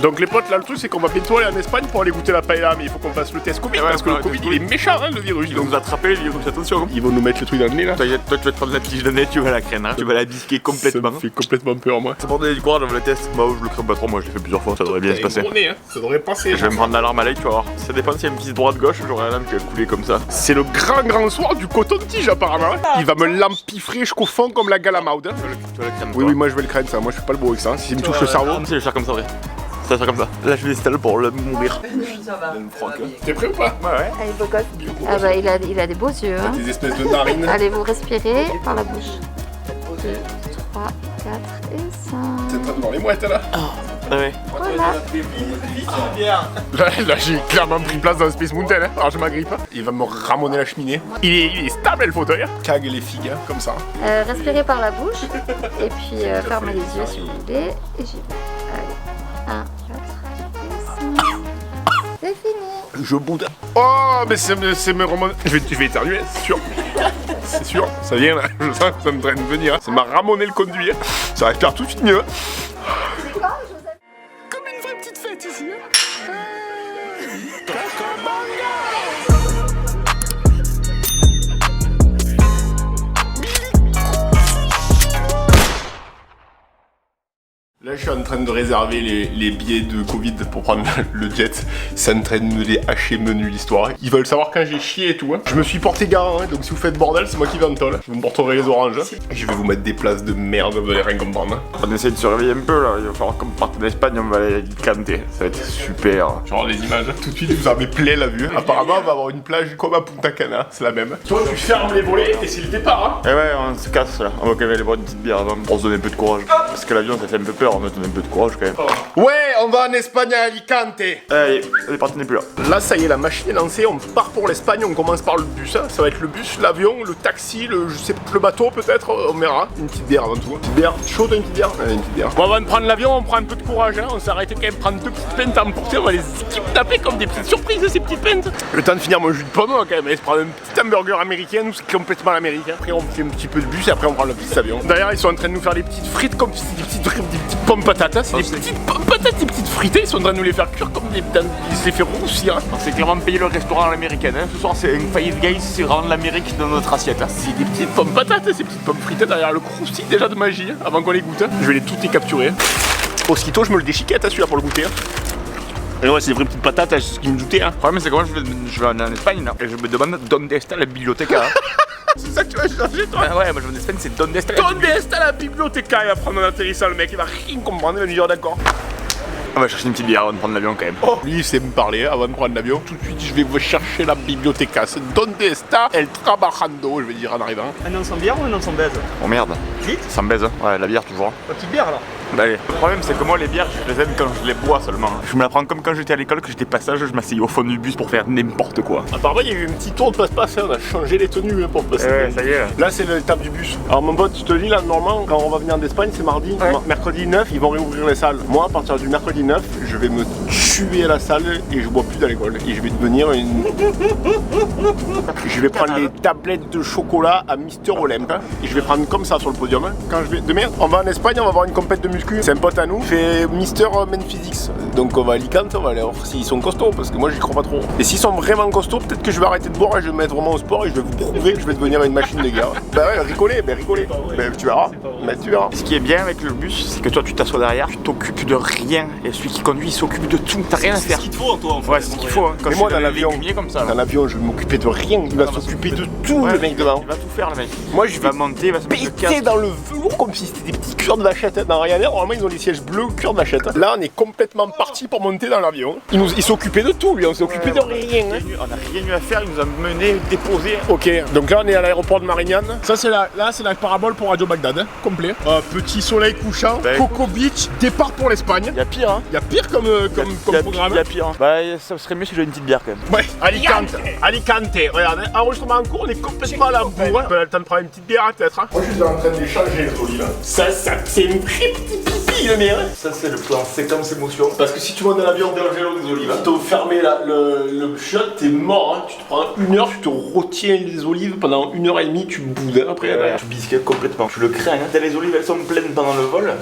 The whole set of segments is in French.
Donc les potes, là le truc c'est qu'on va bientôt aller en Espagne pour aller goûter la paella, mais il faut qu'on fasse le test Covid parce que le Covid il est méchant hein, le virus. Ils vont nous attraper, le virus, attention. Ils vont nous mettre le truc dans le nez là. Toi tu vas te prendre la tige de nez, tu vas la craindre, hein. Tu vas la bisquer complètement. Ça me fait complètement peur moi. Ça prend du courage, on va le test. Bah je le crains pas trop, moi je l'ai fait plusieurs fois, ça devrait bien se passer. Nez, hein. Ça devrait passer. Je vais me prendre l'alarme à l'œil, tu vas voir. Ça dépend s'il y a une petite droite-gauche, j'aurai la lame qui va couler comme ça. C'est le grand soir du coton-tige apparemment. Il va me l'empiffrer jusqu'au fond comme la galamaude. Tu vas le craindre. Oui, oui, moi je vais le craindre ça. Moi je suis pas le beau avec ça. S'il me touche le cerveau. Je vais faire comme ça, vrai. Ça va faire comme ça. Là je vais l'installer pour le mourir. Ça va. T'es prêt ou pas? Ouais. Allez, beau gosse. Ah bah il a des beaux yeux. Hein. Des espèces de narines. Allez, vous respirez par la bouche. 2, 3, 4 et 5. T'es en train de voir les mouettes là? Ouais. Voilà. Là j'ai clairement pris place dans le Space Mountain, hein. Alors je m'agrippe. Il va me ramoner la cheminée. Il est stable le fauteuil. Cague les figues, hein, comme ça. Respirez par la bouche. Et puis fermez les yeux si vous voulez. Et j'y vais. Allez. 1, 4 et 5. C'est fini. Je boude. Oh, mais c'est me remonter. Je vais éternuer, c'est sûr. C'est sûr, ça vient là. Je sens que ça me traîne de venir. Ça m'a ramoné le conduit. Ça va faire tout de suite mieux. Comme une vraie petite fête ici. Là, je suis en train de réserver les billets de Covid pour prendre le jet. C'est en train de me les hacher menu l'histoire. Ils veulent savoir quand j'ai chié et tout. Hein. Je me suis porté garant, hein, donc si vous faites bordel, c'est moi qui vais en tôle. Je vous porterai les oranges. Je vais vous mettre des places de merde, vous allez rien comprendre. Hein. On essaie de surveiller un peu là, il va falloir qu'on parte en Espagne, on va aller canter. Ça va être super. Genre les images. Tout de suite, vous avez plaît la vue. Apparemment, on va avoir une plage comme à Punta Cana, c'est la même. Toi, tu fermes les volets et c'est le départ. Hein. Et ouais, on se casse là. On va quand même aller boire une petite bière avant pour se donner un peu de courage. Parce que l'avion ça fait un peu peur, on va se donner un peu de courage quand même. Ouais, on va en Espagne à Alicante. Allez, on est parti, on n'est plus là. Là, ça y est, la machine est lancée. On part pour l'Espagne. On commence par le bus. Hein. Ça va être le bus, l'avion, le taxi, je sais pas, le bateau peut-être. On verra. Une petite bière avant tout. Une petite bière chaude, une petite bière. Allez, une petite bière. Bon, avant de prendre l'avion, on prend un peu de courage. Hein. On s'est arrêté quand même prendre 2 petites pintes à emporter. On va les taper comme des petites surprises, ces petites pintes. Le temps de finir mon jus de pomme, quand même. Et se prendre un petit hamburger américain. Nous, c'est complètement l'américain. Après, on fait un petit peu de bus et après, on prend le petit avion. D'ailleurs, ils sont en train de nous faire des petites frites comme si des petites pommes patates. Hein. C'est des petites pommes patates, des petites fritées. Ils sont en train de nous les faire cuire comme des. Ils se les fait roussir. Hein. C'est clairement payer le restaurant à l'américaine. Hein. Ce soir, c'est un Five Guys, c'est vraiment de l'Amérique dans notre assiette. Hein. C'est des petites pommes patates, ces petites pommes fritées derrière le croustillant déjà de magie. Hein, avant qu'on les goûte. Hein. Je vais toutes les capturer. Aussitôt, je me le déchiquette celui-là pour le goûter. Hein. Et ouais, c'est des vraies petites patates, c'est ce qui me doutait. Hein. Le problème, c'est que moi, je vais en Espagne là, et je me demande donde está la biblioteca. Hein. C'est ça que tu vas chercher, toi? Ah ouais, moi je vais en Espagne, c'est donde está la Donde está la biblioteca? Il va prendre en atterrissant, le mec, il va rien comprendre, il va me dire d'accord. On va chercher une petite bière avant de prendre l'avion quand même. Oh, lui, il sait me parler avant de prendre l'avion. Tout de suite, je vais vous chercher la biblioteca. C'est Donde está el trabajando, je vais dire en arrivant. Un nom sans bière ou un nom sans baise? Oh merde. Vite. Ça me baise, hein. Ouais, la bière toujours. La petite bière alors. Bah, allez. Le problème, c'est que moi, les bières, je les aime quand je les bois seulement. Je me la prends comme quand j'étais à l'école, que j'étais passage, je m'asseyais au fond du bus pour faire n'importe quoi. Apparemment, il y a eu un petit tour de passe-passe, on a changé les tenues pour passer. Ouais, ça y est. Là, c'est l'étape du bus. Alors, mon pote, je te dis, là, normalement, quand on va venir d'Espagne, c'est mardi. Ouais. Mercredi 9, ils vont réouvrir les salles. Moi, à partir du mercredi 9, je vais me tuer à la salle et je bois plus dans l'école. Et je vais devenir une. Je vais prendre les tablettes de chocolat à Mister Olympe. Et je vais prendre comme ça sur le podium. Quand je vais. Demain, on va en Espagne, on va voir une compète de muscu. C'est un pote à nous. Il fait Mister Men Physics. Donc on va à Alicante, on va aller voir s'ils sont costauds. Parce que moi, j'y crois pas trop. Et s'ils sont vraiment costauds, peut-être que je vais arrêter de boire et je vais me mettre vraiment au sport et je vais vous prouver que je vais devenir une machine de guerre. Bah ouais, rigoler, mais rigoler. Mais tu verras. Mais tu verras. Ce qui est bien avec le bus, c'est que toi, tu t'assois derrière, tu t'occupes de rien. Et celui qui conduit, il s'occupe de tout. T'as rien à faire. C'est ce qu'il te faut en toi en fait. Ouais, c'est ce qu'il faut. Hein. Quand Mais je moi, suis dans l'avion, comme ça. dans l'avion, je vais m'occuper de rien. Il va s'occuper de tout, le mec devant. Il va tout faire, le mec. Moi, je Il vais va monter, il va se mettre le péter casque. dans le velours comme si c'était des petits cuirs de vachette. Dans Ryanair, normalement, ils ont les sièges bleus, cuir de vachette. Là, on est complètement parti pour monter dans l'avion. Il s'occupait de tout, lui. On s'est occupé de rien. Hein. On n'a rien eu à faire, il nous a mené, déposé. Ok, donc là, on est à l'aéroport de Marignane. Ça, c'est la parabole pour Radio Bagdad, hein, complet. Petit soleil couchant, Ben, Coco Beach, départ pour l'Espagne. Il y a pire, hein. Il y a pire comme programme. Il y a pire. Hein. Bah, ça serait mieux si j'avais une petite bière quand même. Ouais, Alicante, regarde, hein, enregistrement en cours, on est complètement à la bourre. Hein. On a le temps de prendre une petite bière peut-être. Hein. Moi je suis en train de les changer les olives. Ça, c'est une très petite pipi le mien. Ça, c'est le plan séquence émotion. Parce que si tu montes dans l'avion d'Angelo des olives, tu t'as fermé le shot, t'es mort. Hein. Tu te prends 1 heure, tu te retiens les olives pendant 1h30, tu boudes. Hein, après, Tu biscuits complètement. Je le crains. Hein. Les olives, elles sont pleines pendant le vol.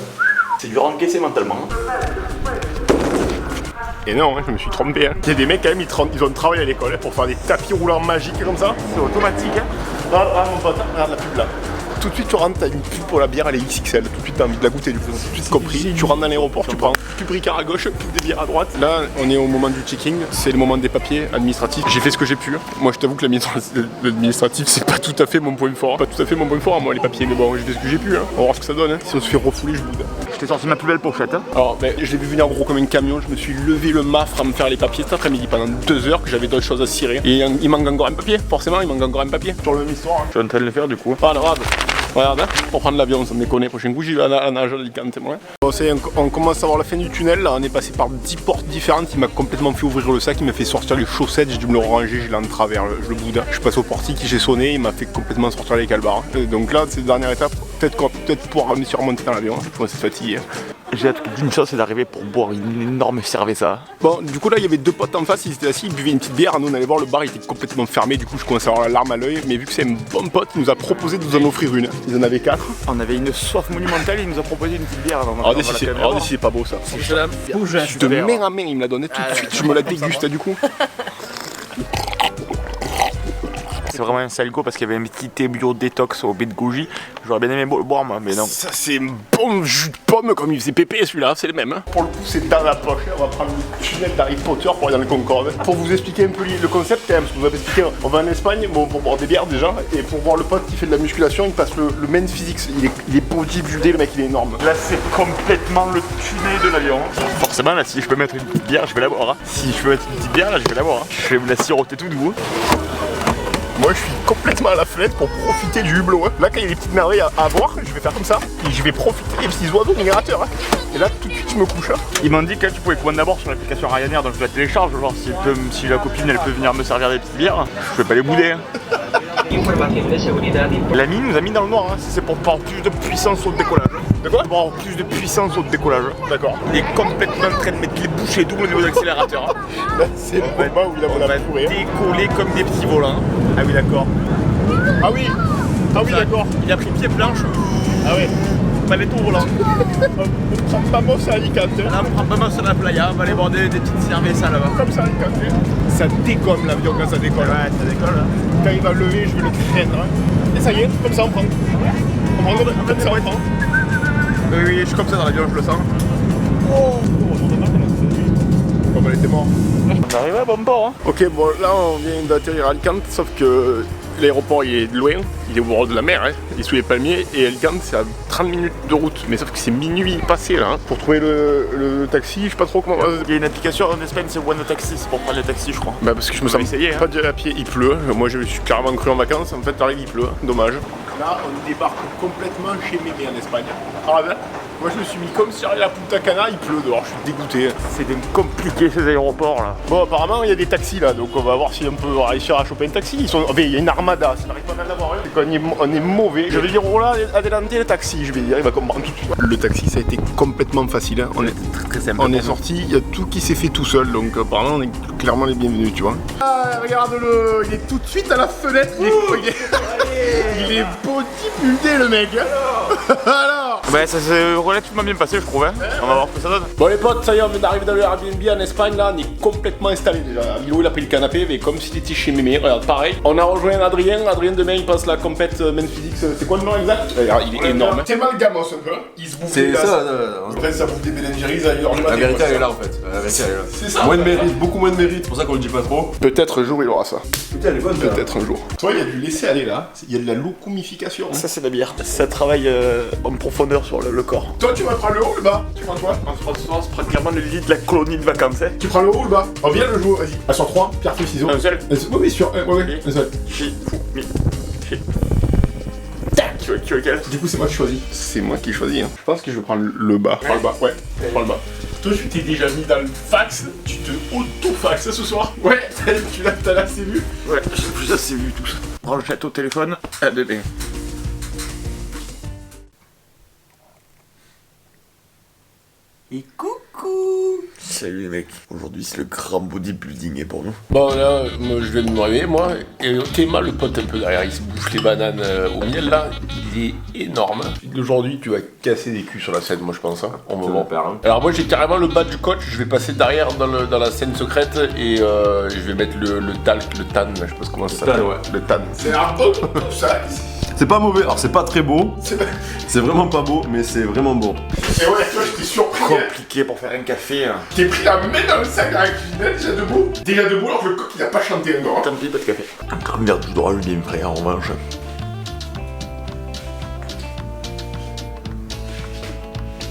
C'est dur à encaisser mentalement. Hein. Et non, hein, je me suis trompé. Hein. Il y a des mecs quand même, ils ont travaillé à l'école hein, pour faire des tapis roulants magiques comme ça. C'est automatique. Hein. Regarde mon pote, regarde la pub là. Tout de suite tu rentres, t'as une pub pour la bière, elle est XXL. Tout de suite t'as envie de la goûter du coup. Tout de suite compris. Tu rentres dans l'aéroport, tu prends pub Ricard à gauche, pub des bières à droite. Là on est au moment du checking, c'est le moment des papiers administratifs. J'ai fait ce que j'ai pu. Moi je t'avoue que l'administratif c'est pas tout à fait mon point fort. Pas tout à fait mon point fort moi les papiers, mais bon j'ai fait ce que j'ai pu. Hein. On va voir ce que ça donne. Hein. Si on se fait refouler, je boude. Je t'ai sorti ma plus belle pochette. Hein. Alors je l'ai vu venir gros comme un camion, je me suis levé le mafre à me faire les papiers cet après-midi pendant 2 heures que j'avais d'autres choses à cirer. Et il manque encore un papier, forcément il manque encore un papier. Sur le même histoire. Hein. Je suis en train de le faire du coup. Regarde, hein, pour prendre l'avion, ça me déconne. Prochain coup, j'y vais à la nage à Alicante, moi. Bon, on commence à voir la fin du tunnel. Là, on est passé par 10 portes différentes. Il m'a complètement fait ouvrir le sac. Il m'a fait sortir les chaussettes. J'ai dû me le ranger. Je l'ai en travers, le boudin. Je passe au portique, j'ai sonné. Il m'a fait complètement sortir les calbars. Donc là, c'est la dernière étape. Peut-être qu'on va pouvoir surmonter dans l'avion. Je pense que c'est fatigué. J'ai hâte d'une chose, c'est d'arriver pour boire une énorme cerveza. Bon, du coup, là, il y avait 2 potes en face. Ils étaient assis. Ils buvaient une petite bière. Nous, on allait voir le bar. Il était complètement fermé. Du coup, je commençais à avoir la larme à l'œil. Mais vu que c'est un bon pote, il nous a proposé de nous en offrir une. Ils en avaient 4. On avait une soif monumentale, il nous a proposé une petite bière. Regardez si c'est pas beau ça. De main à main, il me l'a donné tout de suite. Je me la déguste du coup. C'est vraiment un salgo parce qu'il y avait un petit thé bio détox au baie de goji. J'aurais bien aimé le boire moi, mais non. Ça c'est un bon jus de pomme comme il faisait pépé celui-là, c'est le même. Hein. Pour le coup c'est dans la poche, on va prendre le tunnel d'Harry Potter pour aller dans le Concorde. Pour vous expliquer un peu le concept quand même, parce que vous avez expliqué, on va en Espagne bon, pour boire des bières déjà, et pour voir le pote qui fait de la musculation, il passe le main physique, il est bodybuildé, le mec il est énorme. Là c'est complètement le tunnel de l'avion. Forcément là si je peux mettre une petite bière, je vais la boire. Hein. Si je peux mettre une petite bière là, je vais la boire. Hein. Je vais vous la siroter tout doux. Moi je suis complètement à la fenêtre pour profiter du hublot. Hein. Là quand il y a des petites merveilles à voir, je vais faire comme ça. Et je vais profiter des petits oiseaux migrateurs. Hein. Et là tout de suite je me couche. Hein. Ils m'ont dit que tu pouvais commander d'abord sur l'application Ryanair, donc je la télécharge. Genre si la copine elle peut venir me servir des petites bières, je vais pas les bouder. Hein. L'ami nous a mis dans le noir, hein. C'est pour avoir plus de puissance au décollage. De quoi? Pour avoir plus de puissance au décollage. D'accord. Il est complètement en train de mettre les bouchées doubles au niveau de l'accélérateur. Là c'est le moment où il a mon fourré. Décoller comme des petits volants. Ah oui d'accord. Ah oui. Ah oui d'accord. Il a pris pied planche. Ah ouais. Paletto volant. On prend pas mos à Alicante. Là on prend pas mal sur la playa, on va aller boire des petites cervezas là-bas. Comme ça Alicante. Ça dégomme l'avion quand ça décolle. Ouais ça décolle. Quand il va lever, je vais le craindre. Et ça y est, comme ça on prend. On prend comme ça on prend. Oui, je suis comme ça dans l'avion, je le sens. Oh, elle était morte. On arrive à bon port. Hein. Ok, bon là on vient d'atterrir à Alicante, sauf que l'aéroport il est loin, il est au bord de la mer, hein. Il est sous les palmiers et Alicante c'est à 30 minutes de route. Mais sauf que c'est minuit passé là. Hein. Pour trouver le taxi, je sais pas trop comment. Il y a une application en Espagne, c'est One Taxi, c'est pour prendre les taxis je crois. Bah parce que je me sens essayer, pas d'y aller à pied, il pleut. Moi je suis carrément cru en vacances, en fait t'arrives il pleut, dommage. Là on débarque complètement chez Mémé en Espagne. Ah ben moi je me suis mis comme si j'allais à Punta Cana, il pleut dehors, je suis dégoûté. C'est compliqué ces aéroports là. Bon apparemment il y a des taxis là, donc on va voir si on peut réussir à choper un taxi. Il y a une armada, si on n'arrive pas à en avoir un, c'est qu'on est mauvais. Je vais dire oh là, adelante le taxi, je vais dire, il va comprendre tout de suite. Le taxi ça a été complètement facile, hein. Très simple. On est sorti, il y a tout qui s'est fait tout seul, donc apparemment on est clairement les bienvenus, tu vois. Ah regarde-le, il est tout de suite à la fenêtre, il est bodybuildé le mec. Alors bah ça s'est relativement bien passé je trouve hein. On va voir ce que ça donne. Bon les potes, ça y est, on vient d'arriver dans le Airbnb en Espagne là, on est complètement installé déjà. Milo il a pris le canapé, mais comme s'il était chez Mémé, regarde pareil. On a rejoint Adrien demain il passe la compète Men Physics, c'est quoi le nom exact? Il est énorme. C'est mal gamos un peu, il se bouffe. C'est ça, après ça bouffe des bélingeries à 1h du matin. la vérité elle est là en fait. La vérité elle est là. C'est ça. Moins de mérite, beaucoup moins de mérite, c'est pour ça qu'on le dit pas trop. Peut-être un jour il aura ça. Putain elle est bonne. Peut-être un jour. Toi il y a du laisser aller là, il y a de la locomification. Ça c'est de la bière. Ça travaille en profondeur sur le corps. Toi tu vas prendre le haut ou le bas? Tu prends quoi? On se prend clairement le lit de la colonie de vacances hein. Tu prends le haut ou le bas? On vient le jouer, vas-y. Ah, sur 3, pierre, feuille, ciseaux. Un seul. Oui, sur un seul. Tac. Tu veux quel? Du coup, c'est moi qui choisis. C'est moi qui choisis. Hein. Je pense que je vais prendre le bas. Prends le bas, ouais. Prends le bas. Toi, tu t'es déjà mis dans le fax. Tu te auto-fax ce soir. Ouais, t'as assez vu. Ouais, j'ai assez vu tout ça. Prends le château au téléphone. Allez, bien. Et coucou. Salut les mecs, aujourd'hui c'est le grand bodybuilding pour nous. Bon là, moi, je viens de me réveiller moi, et Théma, le pote un peu derrière, il se bouffe les bananes au miel là, il est énorme. Aujourd'hui tu vas casser des culs sur la scène, moi je pense. Hein. On va voir. Hein. Alors moi j'ai carrément le badge coach, je vais passer derrière dans la scène secrète et je vais mettre le talc, le tan, je sais pas comment ça s'appelle. Ouais. Le tan. C'est un peu tout ça. C'est pas mauvais, alors c'est pas très beau, c'est vraiment pas beau, mais c'est vraiment bon. Et ouais, toi j'étais surpris. Compliqué pour faire un café. Hein. T'es pris la main dans le sac à la cuisine, déjà debout. Déjà debout alors que le coq il a pas chanté encore. Tant pis, pas de café. Un grand verre de droit, Julien frère, en revanche.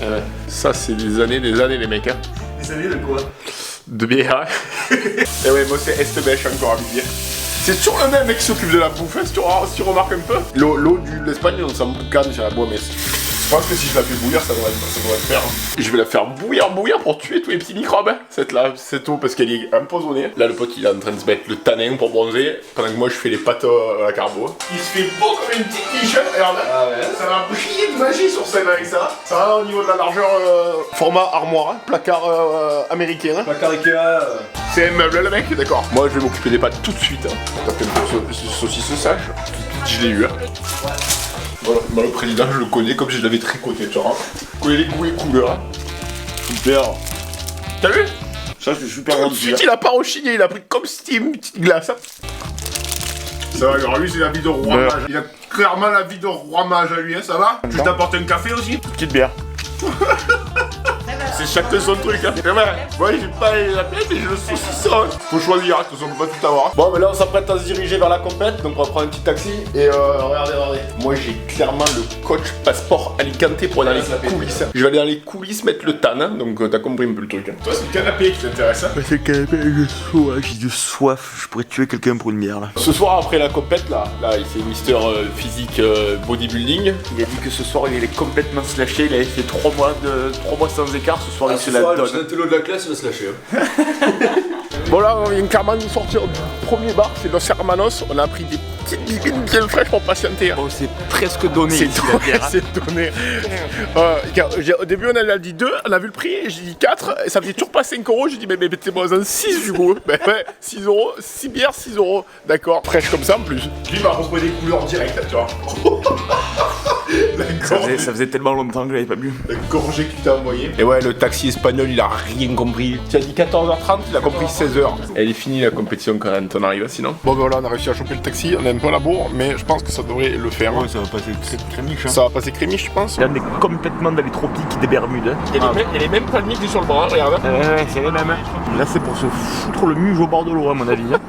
Ouais. Ça c'est des années les mecs hein. Des années de quoi? De bière. Et ouais, moi c'est Estebèche encore à midi. C'est toujours le même mec qui s'occupe de la bouffe, hein, si tu remarques un peu. L'eau de l'Espagne, on s'en boucane sur la bois, mais je pense que si je la fais bouillir, ça devrait le faire. Hein. Je vais la faire bouillir pour tuer tous les petits microbes, hein, cette eau, parce qu'elle est empoisonnée. Là, le pote, il est en train de se mettre le tanin pour bronzer, pendant que moi, je fais les pâtes à la carbo. Il se fait beau comme une petite t-shirt, regarde. Ah ouais. Ça va briller de magie sur scène avec ça. Ça va au niveau de la largeur, format armoire, hein, placard américain. Hein. Placard Ikea. C'est un meuble, le mec, d'accord. Moi, je vais m'occuper des pâtes tout de suite. Hein. T'as fait une saucisse sage. Je l'ai eu. Hein. Voilà, moi, le président, je le connais comme si je l'avais tricoté, tu vois. Je connais les goûts et couleurs. Super. T'as vu? Ça, c'est super Tout bon. de suite, il a pas rechigné, il a pris comme Steam, une petite glace. Hein. Ça va, alors lui, c'est la vie de roi mage. Il a clairement la vie de roi mage à lui, hein, ça va? Tu t'apportes un café aussi? Petite bière. C'est chacun son truc, hein. C'est vrai. Moi, j'ai pas la pièce, mais j'ai le saucisson. Hein. Faut choisir, de toute façon, on peut pas tout avoir. Bon, mais là, on s'apprête à se diriger vers la compète, donc on va prendre un petit taxi. Et regardez. Moi, j'ai clairement le coach passeport Alicante pour aller dans les coulisses. Je vais aller dans les coulisses mettre le tan, hein. Donc t'as compris un peu le truc. Hein. Toi, c'est le canapé qui t'intéresse, hein. C'est le canapé, j'ai de soif. Je pourrais tuer quelqu'un pour une bière là. Ce soir, après la compète, là, il fait Mister Physique Bodybuilding. Il a dit que ce soir il allait complètement se lâcher. Il avait fait 3 mois sans écart. Ce soir, il se la donne. Le télo de la classe, il va se lâcher. Hein. Bon là, on vient clairement de sortir du premier bar, c'est Los Hermanos. On a pris des petites bibines bien fraîches pour patienter. Hein. Oh, c'est presque donné. C'est donné. Au début, on a dit 2, on a vu le prix, j'ai dit 4, et ça faisait toujours pas 5 €. J'ai dit, mais mettez-moi en 6 du coup. Ben ouais, 6 €, 6 bières, 6 €. D'accord, fraîche comme ça en plus. Lui, il m'a retrouvé des couleurs directes, tu vois. Ça faisait tellement longtemps que j'avais pas bu. La gorgée que tu t'as envoyée. Et ouais, le taxi espagnol, il a rien compris. Tu as dit 14h30, il a compris 16h. Elle est finie la compétition quand on arrive, sinon. Bon, ben voilà, on a réussi à choper le taxi. On est un peu à la bourre, mais je pense que ça devrait le faire. Ouais, ça va passer crémiche. Hein. Ça va passer crémiche, je pense. Là, on est complètement dans les tropiques des Bermudes. Hein. Il y a les mêmes palmiers que sur le bras, regarde. Ouais, c'est les mêmes. Là, c'est pour se foutre le muge au bord de l'eau, à mon avis. Hein.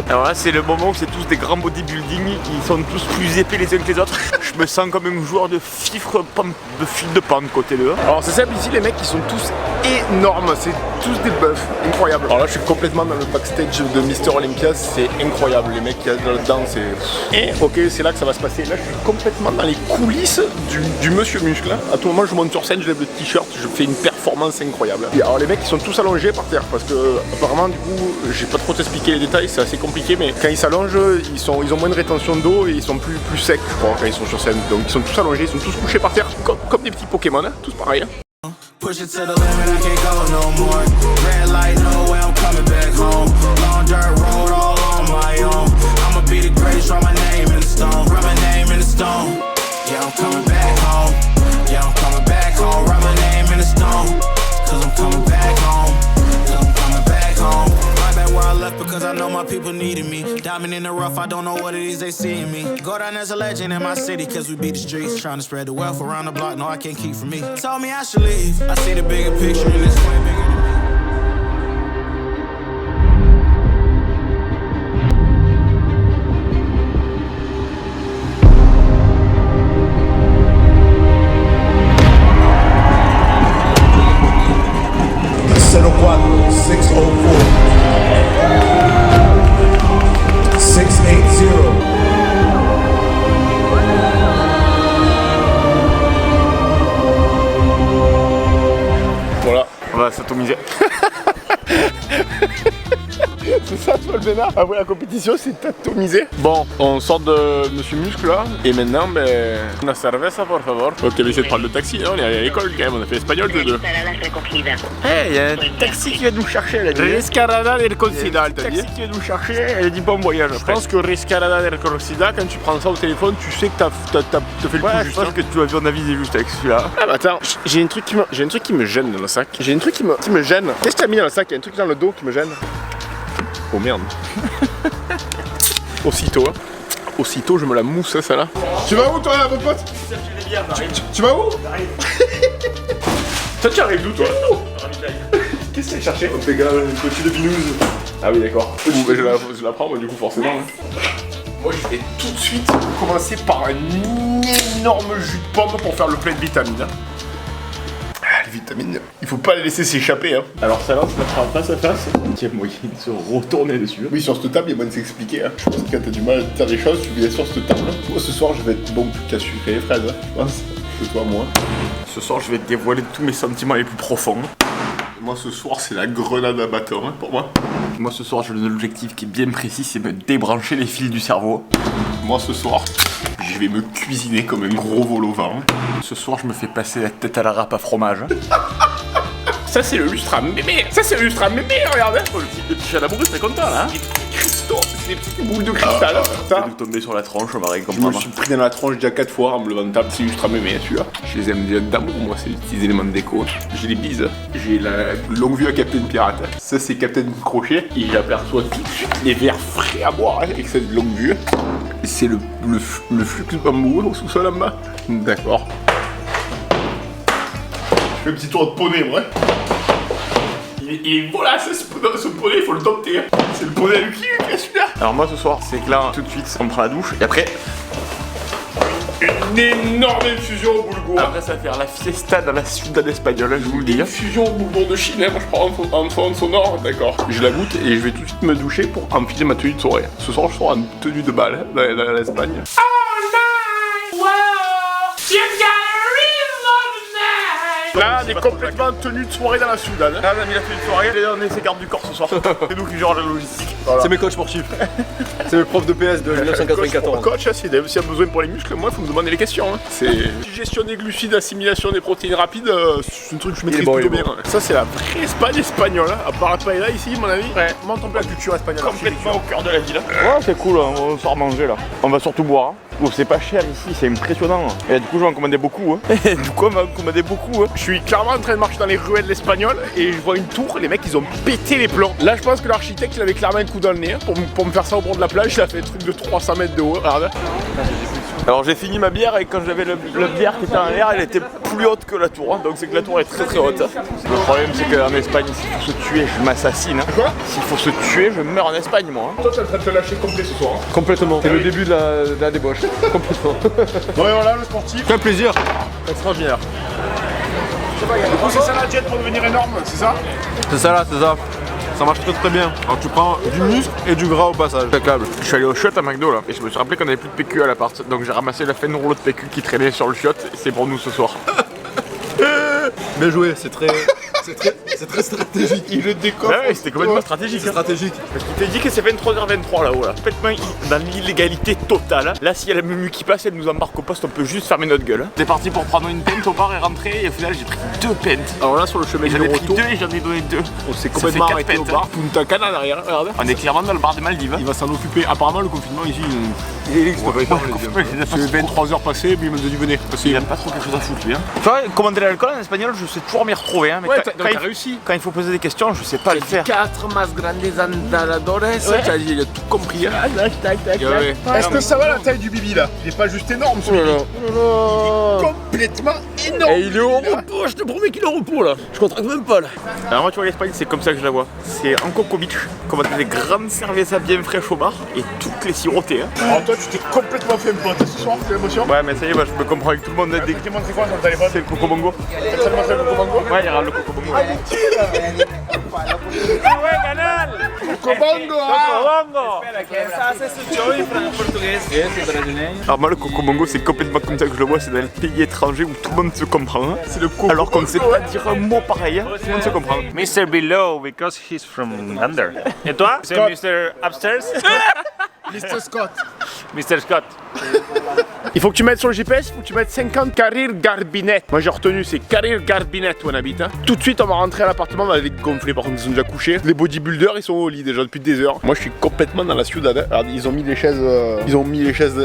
Alors là, c'est le moment où c'est tous des grands bodybuilding. Ils sont tous plus épais les uns que les autres. Je me sens comme un joueur de fifre de fil de pan côté d'eux. Alors, c'est simple ici, les mecs, ils sont tous énormes. C'est tous des bœufs. Incroyable. Alors là, je suis complètement dans le backstage de Mister Olympia. C'est incroyable. Les mecs qui sont là-dedans, c'est. Et ok, c'est là que ça va se passer. Là, je suis complètement dans les coulisses du Monsieur Muscle. À tout moment, je monte sur scène, je lève le t-shirt, je fais une performance incroyable. Et alors, les mecs, ils sont tous allongés par terre parce que, apparemment, du coup, j'ai pas trop t'expliquer les détails, c'est assez compliqué, mais quand ils s'allongent, ils ont moins de rétention d'eau et ils sont plus secs, je crois, quand ils sont sur scène. Donc, ils sont tous allongés, ils sont tous couchés par terre, comme des petits Pokémon, hein, tous pareils. Hein. Push it to the limit, I can't go no more. Red light, no way, I'm coming back home. Long dirt road, all on my own. I'ma be the greatest, write my name in the stone. Write my name in the stone. Yeah, I'm coming back home. Yeah, I'm coming back home. Write my name in the stone. Cause I'm coming back home. Cause I'm coming back home. Right back where I left because I know my people needed me. Diamond in the rough, I don't know what it is they see in me. Go down as a legend in my city cause we beat the streets. Trying to spread the wealth around the block, no I can't keep from me. Told me I should leave. I see the bigger picture and it's way bigger than me. Voilà, on va s'atomiser. C'est ça, toi, le vénard. Après la compétition, c'est atomisé. Bon, on sort de Monsieur Muscle là. Et maintenant, ben. Una cerveza, por favor. Ok, mais essayer de prendre le taxi, hein. On est allé à l'école quand même, on a fait l'espagnol de deux. Hey, y a un taxi qui vient nous chercher, elle a dit. Riscarada del Consida, elle t'a dit. Taxi qui vient nous chercher, elle dit bon voyage. Je pense que Riscarada del Consida, quand tu prends ça au téléphone, tu sais que t'as fait le coup Ouais, je juste. pense que tu as vu, on a visé juste avec celui-là. Ah bah attends, j'ai un truc qui me gêne dans le sac. J'ai un truc qui me gêne. Qu'est-ce que t'as mis dans le sac? Il y a un truc dans le dos qui me gêne. Oh merde. Aussitôt, hein. Aussitôt, je me la mousse, hein, celle-là. Tu vas où, toi, là, mon pote? Tu vas où? Toi, tu arrives d'où, toi? Qu'est-ce que tu as cherché? On fait gars, une petite de binouze. Ah oui, d'accord. Je la prends, moi, du coup, forcément. Hein. Moi, je vais tout de suite commencer par un énorme jus de pomme pour faire le plein de vitamines. Hein. Ah, les vitamines, il faut pas les laisser s'échapper. Hein. Alors, ça, là, on se la prend face à face. Tiens, moi, il se retourner dessus. Oui, sur cette table, il y a moyen de s'expliquer. Hein. Je pense que quand t'as du mal à faire des choses, tu viens sur cette table. Moi, ce soir, je vais être bon qu'à sucrer les fraises, hein, je pense. Que toi, moi. Ce soir, je vais te dévoiler tous mes sentiments les plus profonds. Moi, ce soir, c'est la grenade à bâton, hein, pour moi. Moi, ce soir, j'ai un objectif qui est bien précis, c'est me débrancher les fils du cerveau. Moi, ce soir, je vais me cuisiner comme un gros vol au vent. Ce soir, je me fais passer la tête à la râpe à fromage. Ça, c'est le lustre à mémé. Ça, c'est le lustre à mémé, regardez. Oh, le petit chat d'amour, t'es content, là, hein? Des petits cristaux, c'est des petites boules de cristal. Ça de tomber sur la tronche, on va rien Je me comprendre. suis pris dans la tronche déjà 4 fois en me levant de table, c'est lustre à mémé, celui-là. Je les aime bien d'amour, moi, c'est des petits éléments de déco. J'ai les bises. J'ai la longue vue à Captain Pirate. Ça, c'est Captain Crochet. Et j'aperçois tout de suite les verres frais à boire hein, avec cette longue vue. C'est le flux bambou au sous-sol en bas. D'accord. Je fais un petit tour de poney, moi. Et voilà, ce poney, il faut le dompter. C'est le poney à Lucky Luke, celui-là. Alors moi, ce soir, c'est que là, tout de suite, on prend la douche, et après... Une énorme infusion au boulgour. Après, ça va faire la fiesta dans la ciudad espagnole, je vous le dis. Une fusion au boulgour de Chine, hein. Moi je prends en fond sonore, d'accord. Je la goûte et je vais tout de suite me doucher pour enfiler ma tenue de soirée. Ce soir, je serai en tenue de bal hein, dans l'Espagne. Là, on est complètement en tenue de soirée dans la Soudan. Hein. Là, on a mis la tenue de soirée, et on est ses gardes du corps ce soir. C'est nous qui gérons la logistique. Voilà. C'est mes coachs sportifs. C'est mes profs de PS de 1994. Coach, s'il y a besoin pour les muscles, moi, il faut me demander les questions. Hein. C'est digestion des glucides, assimilation des protéines rapides, c'est un truc que je maîtrise plutôt bien. Hein. Ça, c'est la vraie Espagne espagnole. Hein. À part la paella ici, mon ami. Ouais. Montre un peu la culture espagnole. Complètement au cœur de la ville. Ouais, c'est cool, hein. On sort manger là. On va surtout boire. Hein. Oh, c'est pas cher ici, c'est impressionnant. Et du coup, je vais en commander beaucoup. Hein. Et du coup, on va en commander beaucoup. Hein. Je suis clairement en train de marcher dans les ruelles de l'Espagnol et je vois une tour, les mecs ils ont pété les plans. Là je pense que l'architecte il avait clairement un coup dans le nez hein, pour me faire ça au bord de la plage, il a fait un truc de 300 mètres de haut, regarde. Alors j'ai fini ma bière et quand j'avais la bière qui était en l'air, elle était plus haute que la tour. Hein. Donc c'est que la tour est très très haute. Le problème c'est qu'en Espagne, s'il faut se tuer, je m'assassine. Hein. Quoi? S'il faut se tuer, je meurs en Espagne moi. Hein. Toi t'es en train de te lâcher complet ce soir. Hein. Complètement. C'est le début de la débauche. Complètement. Bon et voilà le sportif. Quel plaisir. Extraordinaire. Du coup c'est ça la jet pour devenir énorme, c'est ça? C'est ça là, c'est ça. Ça marche très très bien. Alors tu prends du muscle et du gras au passage. Impeccable. Je suis allé au shot à McDo là et je me suis rappelé qu'on avait plus de PQ à l'appart. Donc j'ai ramassé la fin de rouleau de PQ qui traînait sur le shot et c'est pour nous ce soir. Bien joué, c'est très stratégique. Il le décoffre. Ouais, c'était complètement stratégique. C'est stratégique. Parce qu'il t'a dit que c'est 23h23 là-haut là. Complètement dans l'illégalité totale. Là, s'il y a la Mumu qui passe, elle nous embarque au poste, on peut juste fermer notre gueule. T'es parti pour prendre une pente au bar et rentrer et au final j'ai pris 2 pentes. Alors là sur le chemin J'en de ai pris retour, 2 et j'en ai donné 2. on s'est Ça complètement fait arrêté 4 au pentes, bar. Punta Cana derrière, regarde. On est clairement dans le bar des Maldives. Hein. Il va s'en occuper. Apparemment le confinement ici, c'est 23h passées, puis il m'a dit venez. Il a pas trop quelque chose à foutre lui. Hein. Tu vois, commander l'alcool en espagnol, je sais toujours m'y retrouver. Hein, mais Ouais, quand t'as réussi. Quand il faut poser des questions, je sais pas le faire. 4 más grandes andaladores, il a tout compris. Hein. Tac. Ouais. Est-ce que ça va la taille du bibi là? Il est pas juste énorme celui-là. Il est complètement énorme. Et il est au repos, je te promets qu'il est au repos là. Je contracte même pas là. Alors moi tu vois l'Espagne c'est comme ça que je la vois. C'est en Coco Beach, qu'on va des grandes cervezas bien fraîches au bar et toutes les sirotées. Hein. Alors toi tu t'es complètement fait un pote ce soir, c'est l'émotion? Ouais mais ça y est, bah, je me comprends avec tout le monde. Tu t'es montré quoi sur le téléphone? C'est le Coco Bongo. Tu t'es montré le Coco Bongo? Ouais, il y aura le Coco Bongo. Ah ouais, Canal! Le Cocobongo, ah. Espera, que essa hace su show en portugués. Esse brasileiro. Alors moi le cocobongo c'est complètement comme ça que je le vois, c'est dans les pays étrangers où tout le monde se comprend. Hein. C'est le coco. Alors qu'on ne sait pas dire un mot pareil, hein. Tout le monde se comprend. Mr. Below, because he's from under. Et toi? C'est Mr. Upstairs? Mr. Scott. Mr. Scott. Il faut que tu mettes sur le GPS, il faut que tu mettes 50 Carril Garbinet. Moi j'ai retenu, c'est Carril Garbinet où on habite. Hein. Tout de suite on va rentrer à l'appartement, on va aller gonfler, par contre ils sont déjà couchés. Les bodybuilders ils sont au lit déjà depuis des heures. Moi je suis complètement dans la ciudad. Hein. Alors, ils ont mis les chaises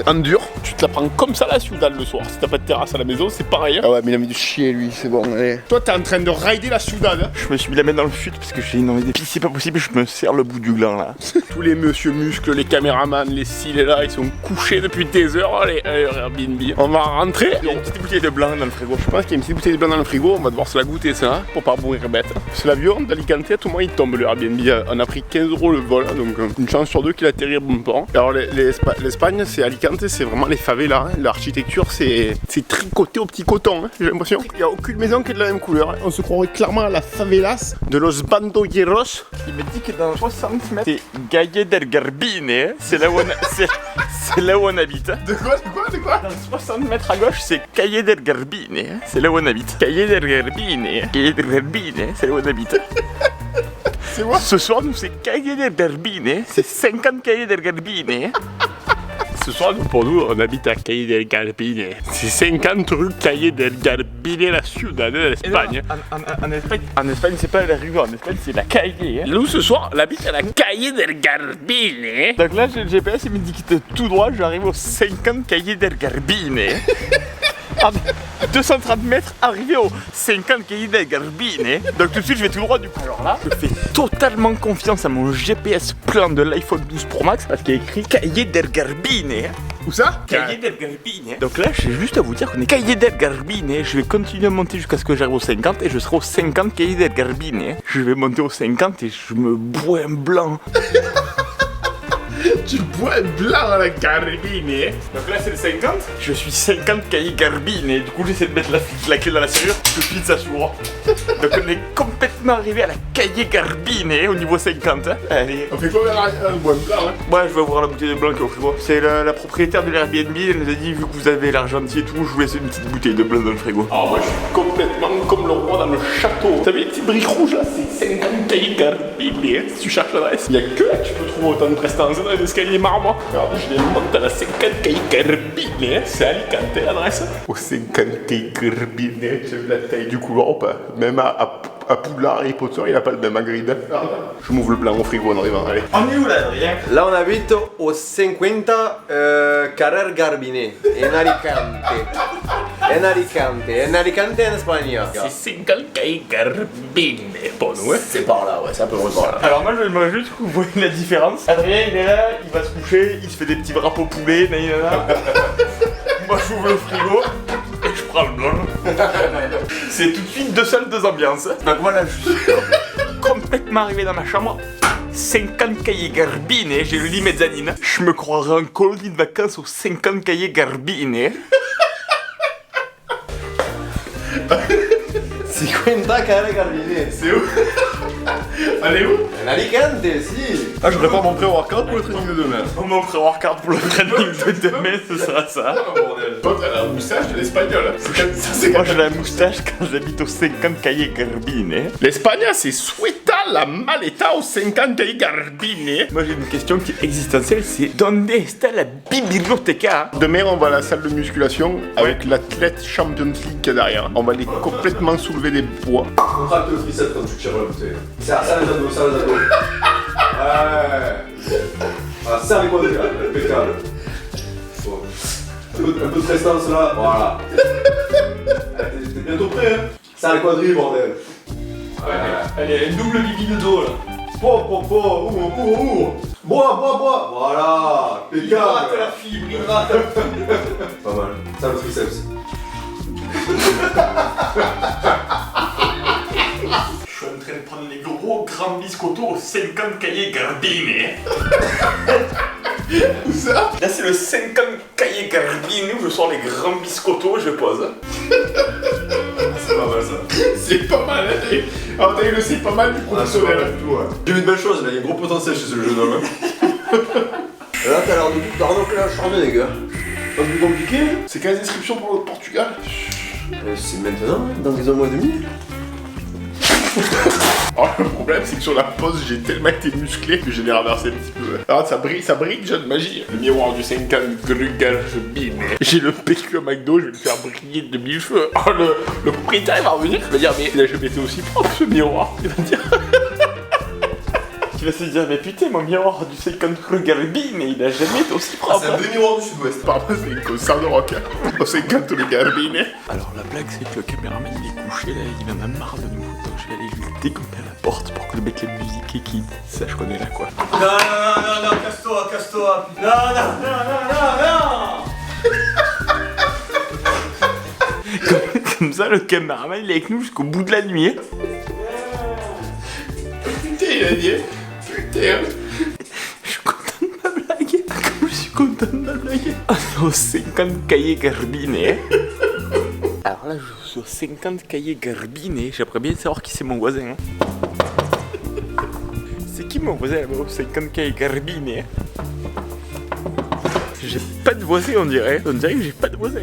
en dur. Tu te la prends comme ça la ciudad le soir. Si t'as pas de terrasse à la maison, c'est pareil. Hein. Ah ouais mais il a mis du chier lui, c'est bon. Allez. Toi t'es en train de rider la ciudad. Hein. Je me suis mis la main dans le fut parce que j'ai une envie de pisser pas possible, je me serre le bout du gland là. Tous les monsieur muscles, les caméramans, les cils là, ils sont couchés depuis des heures. Allez, Airbnb. On va rentrer. Il y a une petite bouteille de blanc dans le frigo. Je pense qu'il y a une petite bouteille de blanc dans le frigo, on va devoir se la goûter ça, hein, pour pas mourir bête. C'est l'avion d'Alicante, à tout moment il tombe le Airbnb, on a pris 15 € le vol, donc une chance sur deux qu'il atterrit à bon port. Alors l'Espagne, c'est Alicante, c'est vraiment les favelas, hein. L'architecture c'est tricoté au petit coton, hein, j'ai l'impression. Il n'y a aucune maison qui est de la même couleur, hein. On se croirait clairement à la favelas de Los Bandoleros. Il me dit que dans 60 mètres, c'est Galle del Garbine, hein. C'est là où on habite. Hein. De quoi Dans 60 mètres à gauche, c'est Calle del Garbine, hein. C'est là où on habite. Calle del Garbine, hein. Calle del Garbine, hein. C'est là où on habite. C'est moi. Ce soir, nous, c'est Calle del Garbine, hein. C'est 50 Calle del Garbine, hein. Ce soir, pour nous, on habite à Calle del Garbine. C'est 50 rue Calle del Garbine, la ciudad de l'Espagne. En Espagne, c'est pas la rue, en Espagne, c'est la Calle. Hein. Nous, ce soir, on habite à la Calle del Garbine. Donc là, j'ai le GPS, il me dit qu'il était tout droit, j'arrive aux 50 Calle del Garbine. À 230 mètres, arrivé aux 50 Calle del Garbine. Donc tout de suite, je vais tout droit du coup. Alors là, je fais totalement confiance à mon GPS plein de l'iPhone 12 Pro Max parce qu'il y a écrit Calle del Garbine. Où ça? Calle del Garbine. Donc là, j'ai juste à vous dire qu'on est Calle del Garbine. Je vais continuer à monter jusqu'à ce que j'arrive aux 50 et je serai aux 50 Calle del Garbine. Je vais monter aux 50 et je me bois un blanc. Tu bois blanc à la Garbine. Donc là c'est le 50. Je suis 50 Calle Garbine et du coup j'essaie de mettre la clé dans la serrure, le pile ça s'ouvre. Donc on est complètement arrivé à la Calle Garbine au niveau 50. Hein. Allez. On fait quoi un bois blanc hein? Ouais je vais ouvrir la bouteille de blanc qui est au frigo. C'est la propriétaire de l'Airbnb, elle nous a dit vu que vous avez l'argentier et tout, je vous laisse une petite bouteille de blanc dans le frigo. Ah moi je suis complètement comme le roi dans le château. T'as vu les petits briques rouges là? C'est 50 Calle Garbine. Si tu cherches l'adresse, il y a que là que tu peux trouver autant de prestance dans les escaliers marbre. Regarde, je les monte à la 50 Calle Garbine. C'est Alicante l'adresse. Au 50 Calle Garbine. J'ai vu la taille du couloir ou pas? Même à Poudlard, Harry Potter, il a pas le même Hagrid. Je m'ouvre le blanc au frigo en arrivant. Allez. On est où là, Adrien? Là on habite au 50 Carrer Garbine, en Alicante en Espagne. C'est 50 Calle Garbine. Bon, ouais. C'est par là, ouais, c'est à peu près par là. Alors moi je vais juste que vous voyez la différence. Adrien il est là, il va se coucher, il se fait des petits wraps au poulet, nanana. Moi j'ouvre le frigo et je prends le blanc. C'est tout de suite deux salles, deux ambiances. Donc voilà, je suis complètement arrivé dans ma chambre. 50 Calle Garbine, j'ai le lit mezzanine. Je me croirais en colonie de vacances aux 50 Calle Garbine. 50 Carrer Garbine. C'est où? Allez où? En Alicante, si. Ah, je prépare mon pré-workout pour le training de demain. Mon pré-workout pour le training de demain, ce sera ça. Toi, t'as la moustache de l'espagnol. C'est Moi j'ai la moustache quand j'habite aux 50 Calle Garbine. l'Espagne, c'est Sueta la maleta aux 50 Calle Garbine. Moi j'ai une question qui est existentielle, c'est donde está la biblioteca? Demain, on va à la salle de musculation avec l'athlète Champions League qu'il y a derrière. On va aller complètement soulever des poids. Contracte le triceps quand tu tires la bouteille. Ça les abdos, ça les abdos. Ouais. Ah, ça les quadris là, impeccable. Bon. Un peu de prestance là, voilà. T'es bientôt prêt, hein? Ça les quadris, bordel. Ouais. Allez, un double bibi de dos là. Bois. Voilà. Impeccable. la fibre, hydrate. Pas mal. Ça le triceps. Je suis en train de prendre les gros grands biscottos aux 50 Calle Garbine. Où ça? Là c'est le 50 Calle Garbine où je sors les grands biscottos et je pose. C'est pas mal ça. C'est pas mal, hein. Alors t'as eu le c'est pas mal du professionnel. J'ai vu de belles choses là, il y a un gros potentiel chez ce jeune homme. Hein. Là t'as l'air de tout arnaquer la charme les gars. Pas plus compliqué hein. C'est 15 inscriptions pour le Portugal. C'est maintenant, hein, dans 1 mois et demi. Alors le problème c'est que sur la pause j'ai tellement été musclé que je l'ai renversé un petit peu. Alors ça brille déjà de magie. Le miroir du 50 Grugelbine. J'ai le PQ à McDo, je vais le faire briller de mille feux. Alors le propriétaire il va revenir, il va dire mais il a jamais été aussi propre ce miroir. Il va dire. Tu vas se dire, mais putain, mon miroir du 50 Grugelbine, il a jamais été aussi propre. C'est un vieux miroir du sud-ouest. Pardon, c'est une concert de rock. Au 50 Grugelbine. Alors la blague, c'est que le caméraman il est couché là, il en a marre de nous. Donc je vais aller lui découper à la porte pour que le mec la musique et qu'il sache qu'on est là quoi. Non, casse-toi, casse-toi. Non. Comme ça, le caméraman il est avec nous jusqu'au bout de la nuit. Putain, il a dit. Putain. Je suis content de ma blague. Je suis content de ma blague. Au 50 cahiers Garbine. Alors là, je suis au 50 cahiers Garbine. J'aimerais bien savoir qui c'est mon voisin. Hein. C'est qui mon voisin là-bas au 50 cahiers Garbine? J'ai pas de voisin, on dirait. On dirait que j'ai pas de voisin.